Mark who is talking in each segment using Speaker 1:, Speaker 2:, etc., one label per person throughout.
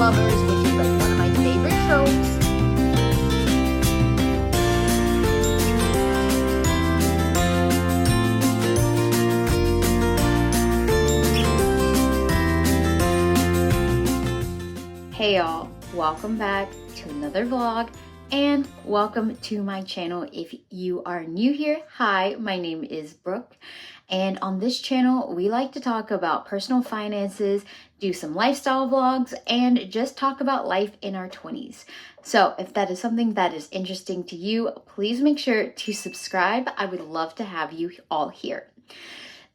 Speaker 1: lovers, which is like one of my favorite tropes. Hey y'all, welcome back to another vlog and welcome to my channel. If you are new here, hi, my name is Brooke, and on this channel we like to talk about personal finances, do some lifestyle vlogs, and just talk about life in our 20s. So if that is something that is interesting to you, please make sure to subscribe. I would love to have you all here.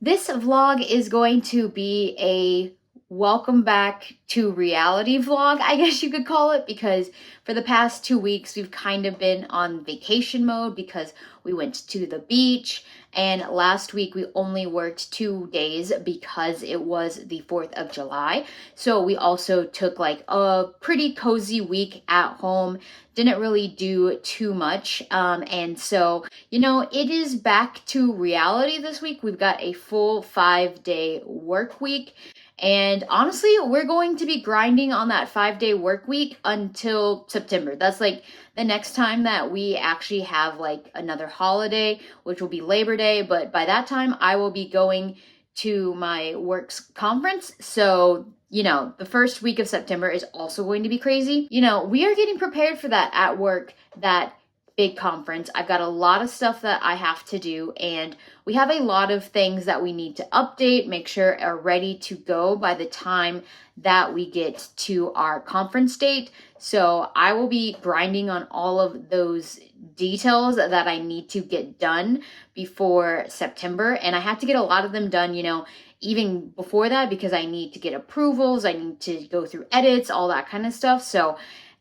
Speaker 1: This vlog is going to be a welcome back to reality vlog, I guess you could call it, because for the past 2 weeks we've kind of been on vacation mode because we went to the beach, and last week we only worked 2 days because it was the 4th of July. So we also took like a pretty cozy week at home, didn't really do too much, and so it is back to reality this week. We've got a full 5-day work week. And honestly, we're going to be grinding on that 5-day work week until September. That's like the next time that we actually have like another holiday, which will be Labor Day. But by that time, I will be going to my work's conference. So, the first week of September is also going to be crazy. We are getting prepared for that at work, that big conference. I've got a lot of stuff that I have to do, and we have a lot of things that we need to update, make sure are ready to go by the time that we get to our conference date. So I will be grinding on all of those details that I need to get done before September, and I have to get a lot of them done, even before that, because I need to get approvals, I need to go through edits, all that kind of stuff. So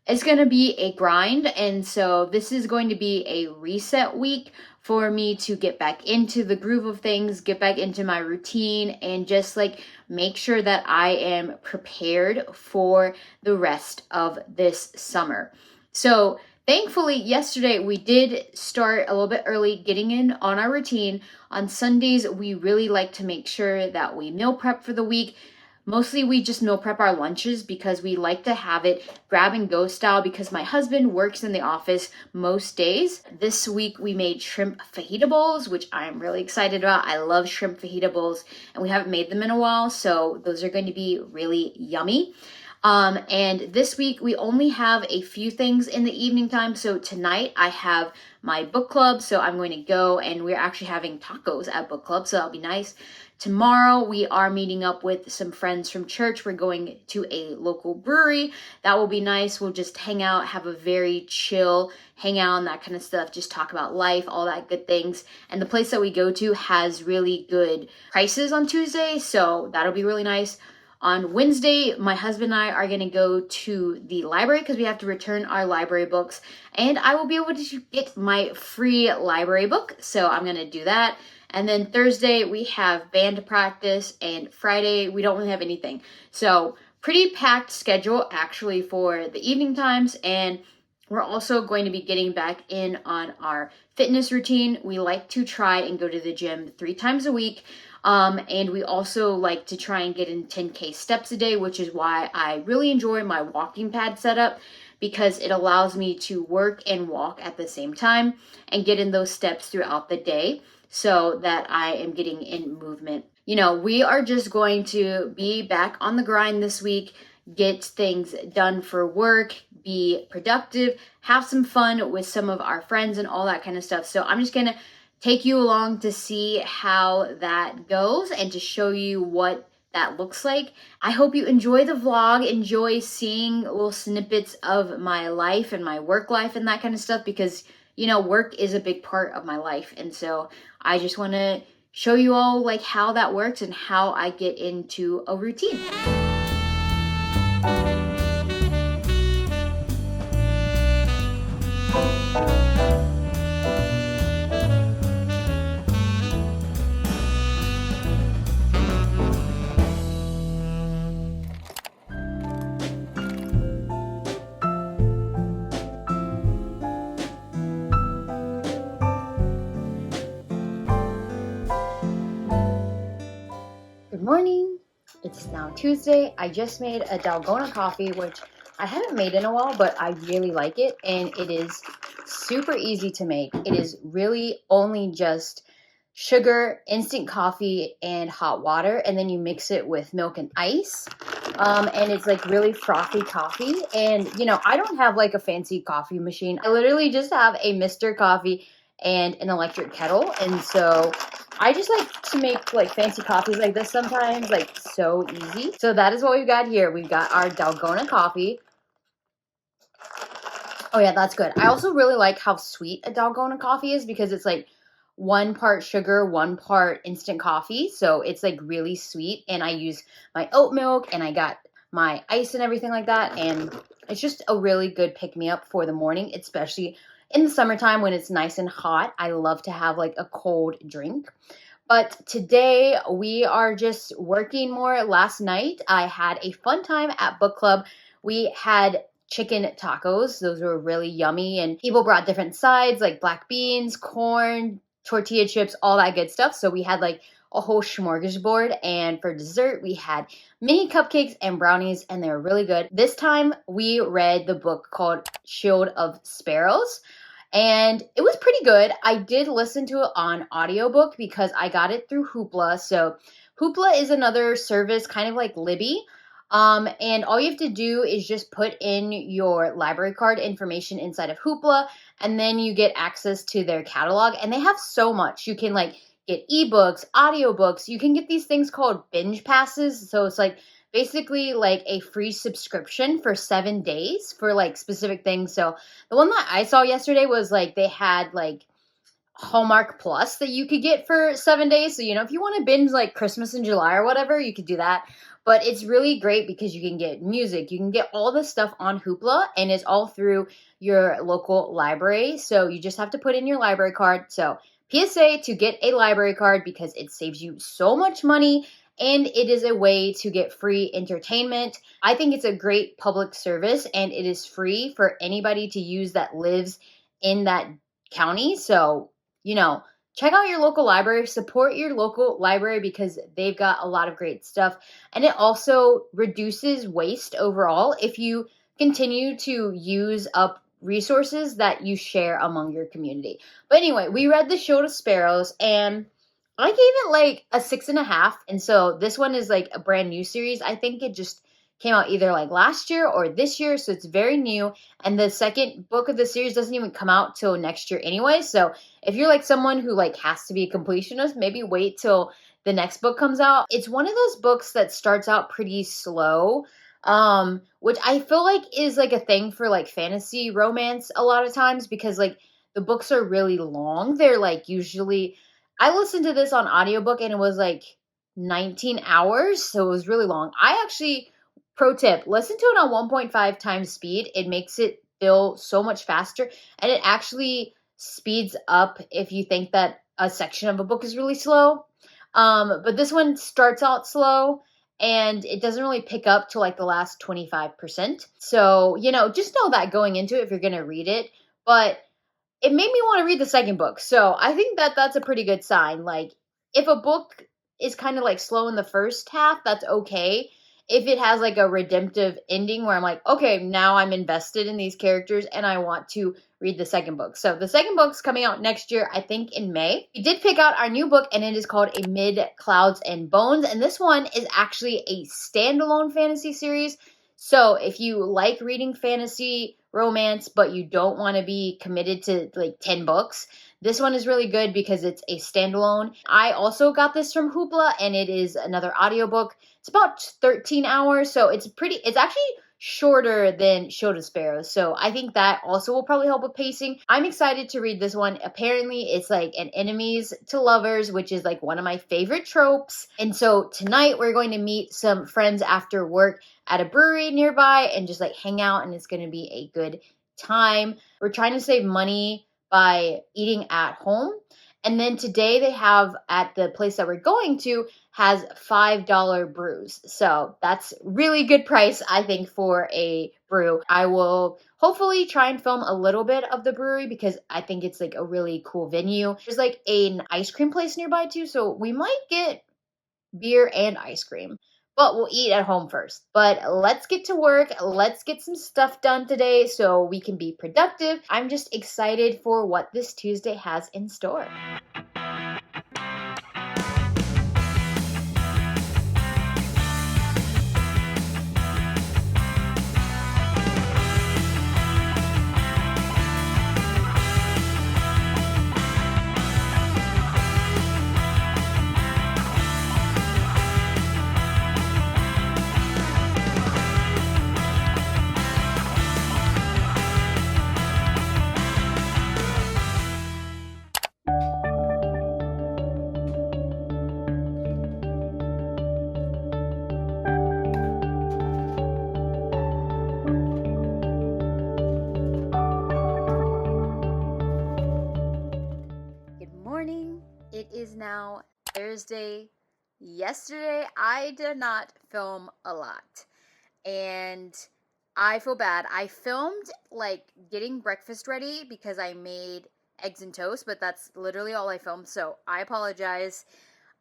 Speaker 1: it's going to be a grind, and so this is going to be a reset week for me to get back into the groove of things, get back into my routine, and just like make sure that I am prepared for the rest of this summer. So thankfully, yesterday we did start a little bit early getting in on our routine. On Sundays, we really like to make sure that we meal prep for the week. Mostly we just meal prep our lunches because we like to have it grab and go style, because my husband works in the office most days. This week we made shrimp fajita bowls, which I'm really excited about. I love shrimp fajita bowls, and we haven't made them in a while, so those are going to be really yummy. And this week we only have a few things in the evening time. So tonight I have my book club, so I'm going to go, and we're actually having tacos at book club, so that'll be nice. Tomorrow we are meeting up with some friends from church. We're going to a local brewery. That will be nice. We'll just hang out, have a very chill hangout and that kind of stuff. Just talk about life, all that good things. And the place that we go to has really good prices on Tuesday, so that'll be really nice. On Wednesday, my husband and I are going to go to the library because we have to return our library books, and I will be able to get my free library book, so I'm going to do that. And then Thursday, we have band practice, and Friday, we don't really have anything. So pretty packed schedule, actually, for the evening times, and we're also going to be getting back in on our fitness routine. We like to try and go to the gym 3 times a week, and we also like to try and get in 10K steps a day, which is why I really enjoy my walking pad setup, because it allows me to work and walk at the same time and get in those steps throughout the day, so that I am getting in movement. We are just going to be back on the grind this week, get things done for work, be productive, have some fun with some of our friends and all that kind of stuff. So I'm just going to take you along to see how that goes and to show you what that looks like. I hope you enjoy the vlog, enjoy seeing little snippets of my life and my work life and that kind of stuff, because work is a big part of my life. And so I just want to show you all like how that works and how I get into a routine. Good morning. It's now Tuesday. I just made a dalgona coffee, which I haven't made in a while, but I really like it, and it is super easy to make. It is really only just sugar, instant coffee, and hot water, and then you mix it with milk and ice. And it's like really frothy coffee. And you know, I don't have like a fancy coffee machine. I literally just have a Mr. Coffee and an electric kettle. And so I just like to make like fancy coffees like this sometimes, like so easy. So that is what we've got here. We've got our dalgona coffee. Oh yeah, that's good. I also really like how sweet a dalgona coffee is because it's like 1 part sugar, 1 part instant coffee. So it's like really sweet. And I use my oat milk and I got my ice and everything like that. And it's just a really good pick-me-up for the morning, especially in the summertime when it's nice and hot. I love to have like a cold drink. But today we are just working more. Last night I had a fun time at book club. We had chicken tacos. Those were really yummy, and people brought different sides like black beans, corn, tortilla chips, all that good stuff. So we had like a whole smorgasbord, and for dessert we had mini cupcakes and brownies, and they were really good. This time we read the book called Shield of Sparrows, and it was pretty good. I did listen to it on audiobook because I got it through Hoopla. So Hoopla is another service kind of like Libby. And all you have to do is just put in your library card information inside of Hoopla, and then you get access to their catalog. And they have so much. You can like get ebooks, audiobooks. You can get these things called binge passes. So it's like basically like a free subscription for 7 days for like specific things. So the one that I saw yesterday was like they had like Hallmark Plus that you could get for 7 days. So, you know, if you want to binge like Christmas in July or whatever, you could do that. But it's really great because you can get music, you can get all this stuff on Hoopla, and it's all through your local library. So you just have to put in your library card. So PSA to get a library card because it saves you so much money and it is a way to get free entertainment. I think it's a great public service and it is free for anybody to use that lives in that county. So, you know, check out your local library, support your local library because they've got a lot of great stuff. And it also reduces waste overall if you continue to use up resources that you share among your community. But anyway, we read The Shield of Sparrows and I gave it like a 6.5. And so this one is like a brand new series. I think it just came out either like last year or this year. So it's very new. And the second book of the series doesn't even come out till next year anyway. So if you're like someone who like has to be a completionist, maybe wait till the next book comes out. It's one of those books that starts out pretty slow, which I feel like is like a thing for like fantasy romance a lot of times because like the books are really long. They're like usually, I listened to this on audiobook and it was like 19 hours. So it was really long. I actually, pro tip, listen to it on 1.5 times speed. It makes it feel so much faster and it actually speeds up if you think that a section of a book is really slow. But this one starts out slow and it doesn't really pick up to like the last 25%. So, you know, just know that going into it if you're going to read it. But it made me want to read the second book. So I think that that's a pretty good sign. Like if a book is kind of like slow in the first half, that's okay. If it has like a redemptive ending where I'm like, okay, now I'm invested in these characters and I want to read the second book. So the second book's coming out next year, I think in May. We did pick out our new book and it is called Amid Clouds and Bones. And this one is actually a standalone fantasy series. So if you like reading fantasy romance, but you don't want to be committed to like 10 books, this one is really good because it's a standalone. I also got this from Hoopla and it is another audiobook. It's about 13 hours, so it's actually shorter than Shield of Sparrows. So I think that also will probably help with pacing. I'm excited to read this one. Apparently it's like an enemies to lovers, which is like one of my favorite tropes. And so tonight we're going to meet some friends after work at a brewery nearby and just like hang out, and it's going to be a good time. We're trying to save money by eating at home. And then today they have at the place that we're going to has $5 brews. So that's really good price, I think, for a brew. I will hopefully try and film a little bit of the brewery because I think it's like a really cool venue. There's like an ice cream place nearby too. So we might get beer and ice cream. but we'll eat at home first. But let's get to work. Let's get some stuff done today so we can be productive. I'm just excited for what this Tuesday has in store. It is now Thursday. Yesterday, I did not film a lot, and I feel bad. I filmed like getting breakfast ready because I made eggs and toast, but that's literally all I filmed, so I apologize.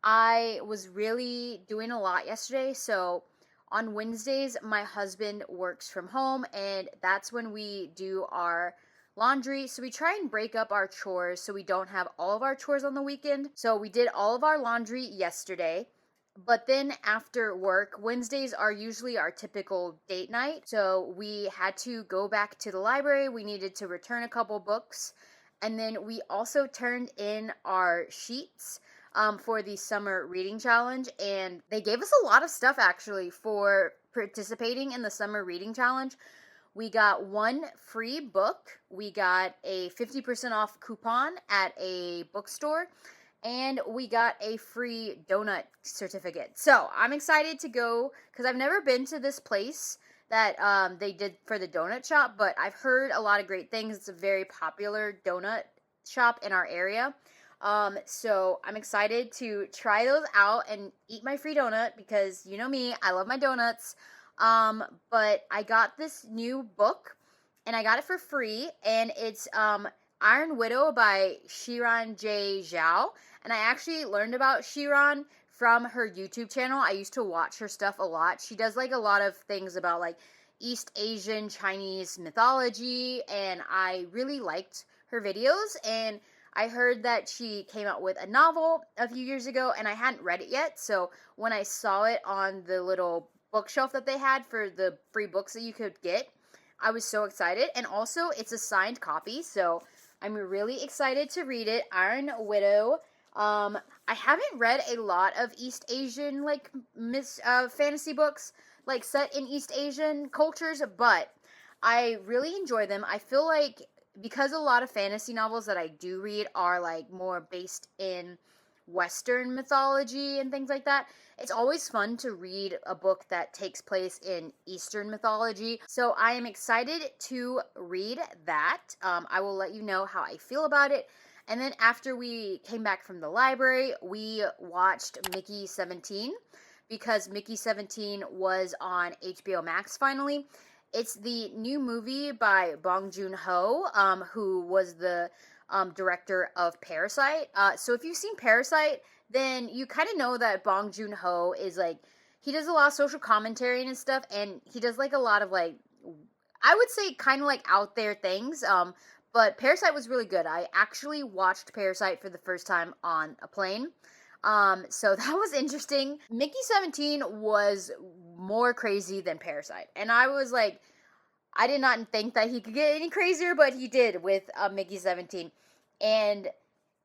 Speaker 1: I was really doing a lot yesterday, so on Wednesdays, my husband works from home, and that's when we do our laundry. So we try and break up our chores so we don't have all of our chores on the weekend. So we did all of our laundry yesterday. But then after work, Wednesdays are usually our typical date night. So we had to go back to the library. We needed to return a couple books. And then we also turned in our sheets for the summer reading challenge. And they gave us a lot of stuff actually for participating in the summer reading challenge. We got one free book. We got a 50% off coupon at a bookstore. And we got a free donut certificate. So I'm excited to go because I've never been to this place that they did for the donut shop, but I've heard a lot of great things. It's a very popular donut shop in our area. So I'm excited to try those out and eat my free donut because you know me, I love my donuts. But I got this new book and I got it for free, and it's Iron Widow by Shiran J. Zhao. And I actually learned about Shiran from her YouTube channel. I used to watch her stuff a lot. She does like a lot of things about like East Asian Chinese mythology, and I really liked her videos. And I heard that she came out with a novel a few years ago, and I hadn't read it yet. So when I saw it on the little bookshelf that they had for the free books that you could get, I was so excited. And also it's a signed copy, so I'm really excited to read it. Iron Widow. I haven't read a lot of East Asian like fantasy books like set in East Asian cultures, but I really enjoy them. I feel like because a lot of fantasy novels that I do read are like more based in Western mythology and things like that, it's always fun to read a book that takes place in Eastern mythology. So I am excited to read that. I will let you know how I feel about it. And then after we came back from the library, we watched Mickey 17 because Mickey 17 was on HBO Max finally. It's the new movie by Bong Joon-ho, who was the director of Parasite. So if you've seen Parasite, then you kind of know that Bong Joon-ho is like, he does a lot of social commentary and stuff, and he does like a lot of like, I would say kind of like out there things. But Parasite was really good. I actually watched Parasite for the first time on a plane. So that was interesting. Mickey 17 was more crazy than Parasite. And I was like, I did not think that he could get any crazier, but he did with Mickey 17. And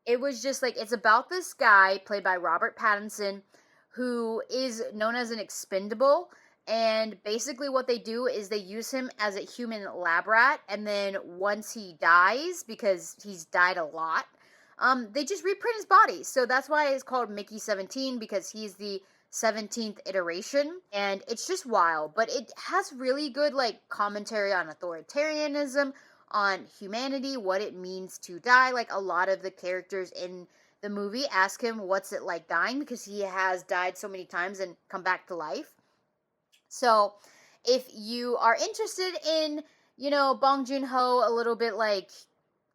Speaker 1: it was just like, it's about this guy played by Robert Pattinson who is known as an expendable. And basically what they do is they use him as a human lab rat. And then once he dies, because he's died a lot, they just reprint his body. So that's why it's called Mickey 17, because he's the 17th iteration. And it's just wild. But it has really good like commentary on authoritarianism, on humanity, what it means to die. Like a lot of the characters in the movie ask him what's it like dying, because he has died so many times and come back to life. So if you are interested in, Bong Joon-ho, a little bit like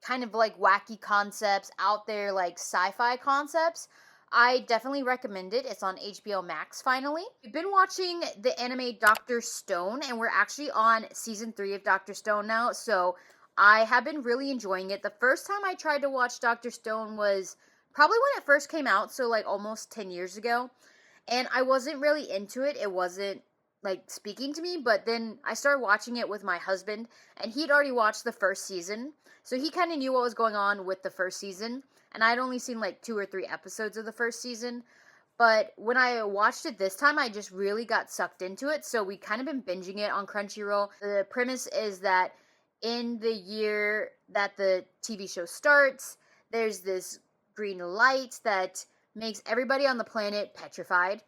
Speaker 1: kind of like wacky concepts out there, like sci-fi concepts, I definitely recommend it. It's on HBO Max finally. We've been watching the anime Dr. Stone, and we're actually on season 3 of Dr. Stone now, so I have been really enjoying it. The first time I tried to watch Dr. Stone was probably when it first came out, so like almost 10 years ago, and I wasn't really into it. It wasn't like speaking to me, but then I started watching it with my husband, and he'd already watched the first season, so he kind of knew what was going on with the first season, and I'd only seen like 2 or 3 episodes of the first season. But when I watched it this time, I just really got sucked into it. So we kind of been binging it on Crunchyroll. The premise is that in the year that the TV show starts, there's this green light that makes everybody on the planet petrified.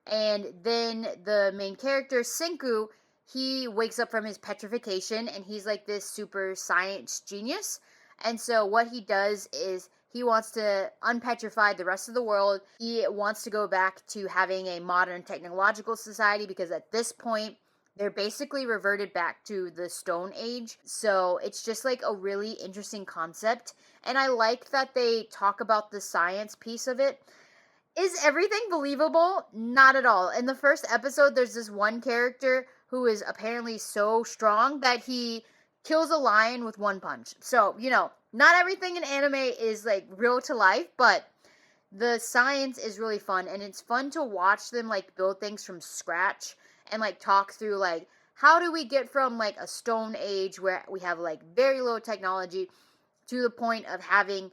Speaker 1: And then the main character, Senku, he wakes up from his petrification and he's like this super science genius. And so what he does is he wants to unpetrify the rest of the world. He wants to go back to having a modern technological society because at this point, they're basically reverted back to the Stone Age. So it's just like a really interesting concept. And I like that they talk about the science piece of it. Is everything believable? Not at all. In the first episode, there's this one character who is apparently so strong that he kills a lion with one punch. So, not everything in anime is like real to life, but the science is really fun, and it's fun to watch them like build things from scratch and like talk through like how do we get from like a stone age where we have like very low technology to the point of having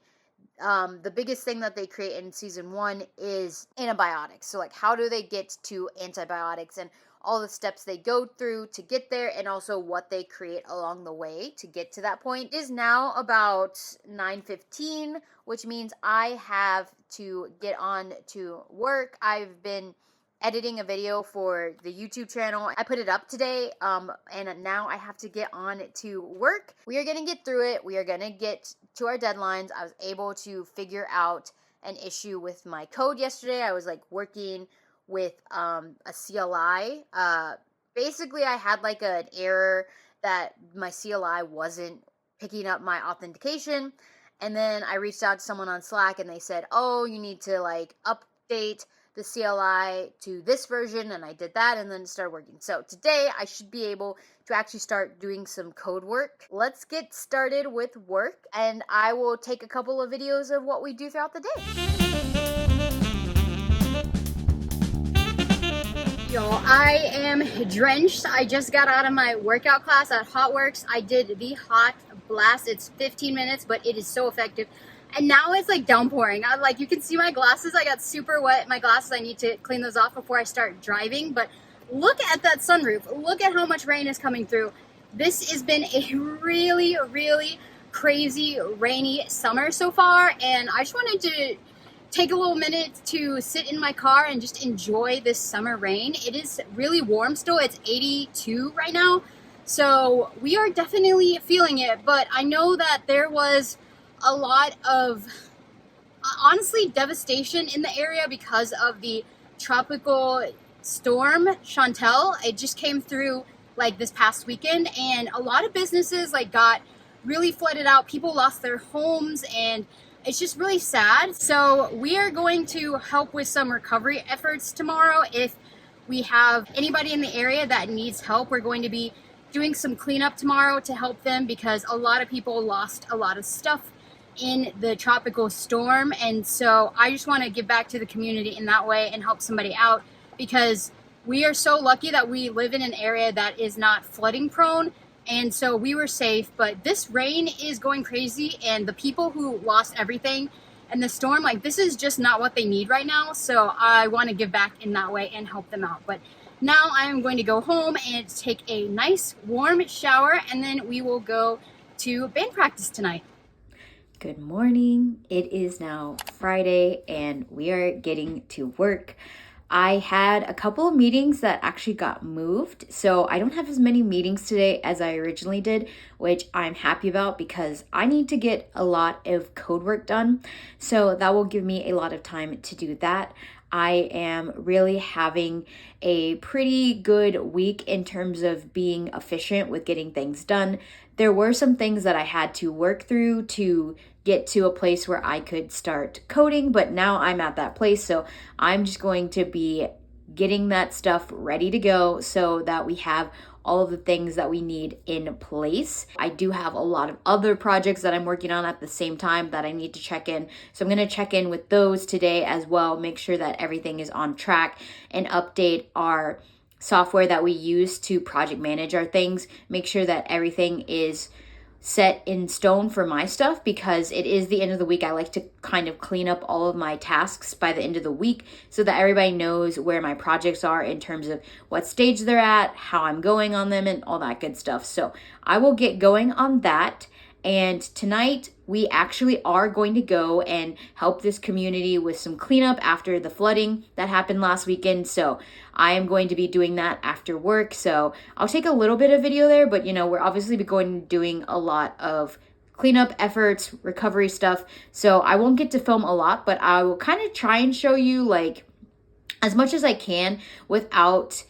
Speaker 1: the biggest thing that they create in season 1 is antibiotics. So like how do they get to antibiotics and all the steps they go through to get there, and also what they create along the way to get to that point. It is now about 9:15, which means I have to get on to work. I've been editing a video for the YouTube channel. I put it up today, and now I have to get on to work. We are going to get through it. We are going to get to our deadlines. I was able to figure out an issue with my code yesterday. I was like working with a CLI. Basically, I had like an error that my CLI wasn't picking up my authentication. And then I reached out to someone on Slack and they said, oh, you need to like update the CLI to this version, and I did that, and then it started working. So today I should be able to actually start doing some code work. Let's get started with work, and I will take a couple of videos of what we do throughout the day. Yo, I am drenched. I just got out of my workout class at HOTWORX. I did the hot blast. It's 15 minutes, but it is so effective. And now it's like downpouring. You can see my glasses. I got super wet. My glasses, I need to clean those off before I start driving. But look at that sunroof. Look at how much rain is coming through. This has been a really, really crazy rainy summer so far. And I just wanted to take a little minute to sit in my car and just enjoy this summer rain. It is really warm still. It's 82 right now. So we are definitely feeling it. But I know that there was a lot of, honestly, devastation in the area because of the tropical storm Chantel. It just came through like this past weekend, and a lot of businesses like got really flooded out. People lost their homes, and it's just really sad. So we are going to help with some recovery efforts tomorrow. If we have anybody in the area that needs help, we're going to be doing some cleanup tomorrow to help them, because a lot of people lost a lot of stuff in the tropical storm. And so I just want to give back to the community in that way and help somebody out, because we are so lucky that we live in an area that is not flooding prone, and so we were safe. But this rain is going crazy, and the people who lost everything in the storm, like, this is just not what they need right now. So I want to give back in that way and help them out. But now I am going to go home and take a nice warm shower, and then we will go to band practice tonight. Good morning. It is now Friday and we are getting to work. I had a couple of meetings that actually got moved, so I don't have as many meetings today as I originally did, which I'm happy about because I need to get a lot of code work done. So that will give me a lot of time to do that. I am really having a pretty good week in terms of being efficient with getting things done. There were some things that I had to work through to get to a place where I could start coding, but now I'm at that place. So I'm just going to be getting that stuff ready to go so that we have all of the things that we need in place. I do have a lot of other projects that I'm working on at the same time that I need to check in. So I'm going to check in with those today as well, make sure that everything is on track, and update our software that we use to project manage our things, make sure that everything is set in stone for my stuff, because it is the end of the week. I like to kind of clean up all of my tasks by the end of the week so that everybody knows where my projects are in terms of what stage they're at, how I'm going on them, and all that good stuff. So I will get going on that. And tonight we actually are going to go and help this community with some cleanup after the flooding that happened last weekend. So I am going to be doing that after work. So I'll take a little bit of video there, but we're obviously doing a lot of cleanup efforts, recovery stuff. So I won't get to film a lot, but I will kind of try and show you like as much as I can without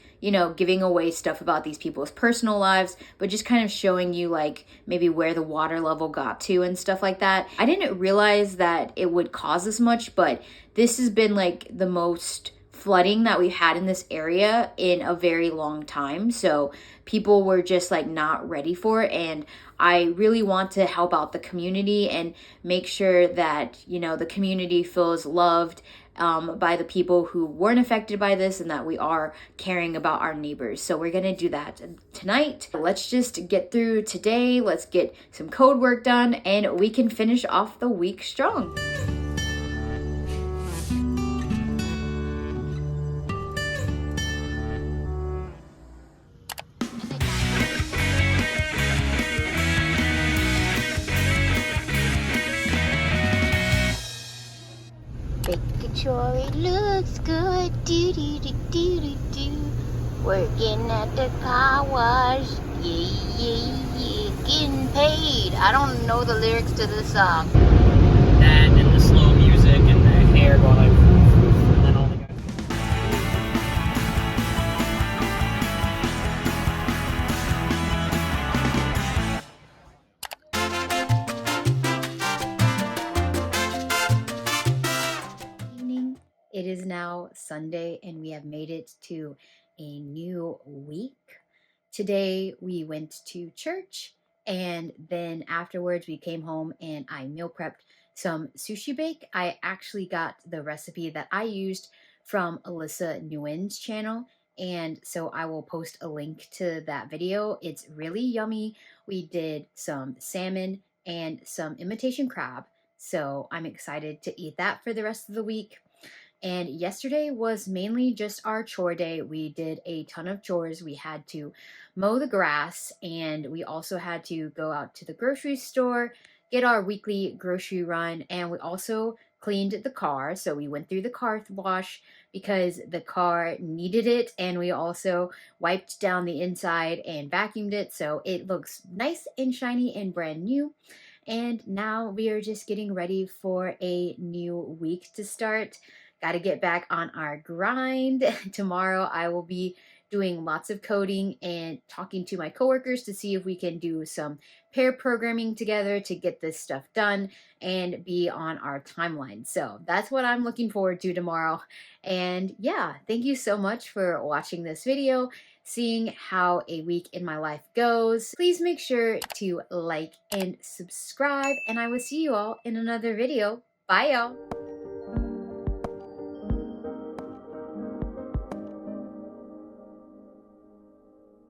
Speaker 1: giving away stuff about these people's personal lives, but just kind of showing you like maybe where the water level got to and stuff like that. I didn't realize that it would cause this much, but this has been like the most flooding that we've had in this area in a very long time. So people were just like not ready for it. And I really want to help out the community and make sure that, the community feels loved by the people who weren't affected by this, and that we are caring about our neighbors. So we're gonna do that tonight. Let's just get through today. Let's get some code work done, and we can finish off the week strong. Making sure it looks good. Do do do do do do. Working at the car wash. Yeah, yeah, yeah. Getting paid. I don't know the lyrics to this song.
Speaker 2: That and the slow music and the hair going like, and then all the guys.
Speaker 1: It is now Sunday, and we have made it to a new week. Today we went to church, and then afterwards we came home and I meal prepped some sushi bake. I actually got the recipe that I used from Alyssa Nguyen's channel, and so I will post a link to that video. It's really yummy. We did some salmon and some imitation crab, so I'm excited to eat that for the rest of the week. And yesterday was mainly just our chore day. We did a ton of chores. We had to mow the grass, and we also had to go out to the grocery store, get our weekly grocery run, and we also cleaned the car. So we went through the car wash because the car needed it, and we also wiped down the inside and vacuumed it so it looks nice and shiny and brand new. And now we are just getting ready for a new week to start. Got to get back on our grind. Tomorrow I will be doing lots of coding and talking to my coworkers to see if we can do some pair programming together to get this stuff done and be on our timeline. So that's what I'm looking forward to tomorrow. And yeah, thank you so much for watching this video, seeing how a week in my life goes. Please make sure to like and subscribe, and I will see you all in another video. Bye, y'all.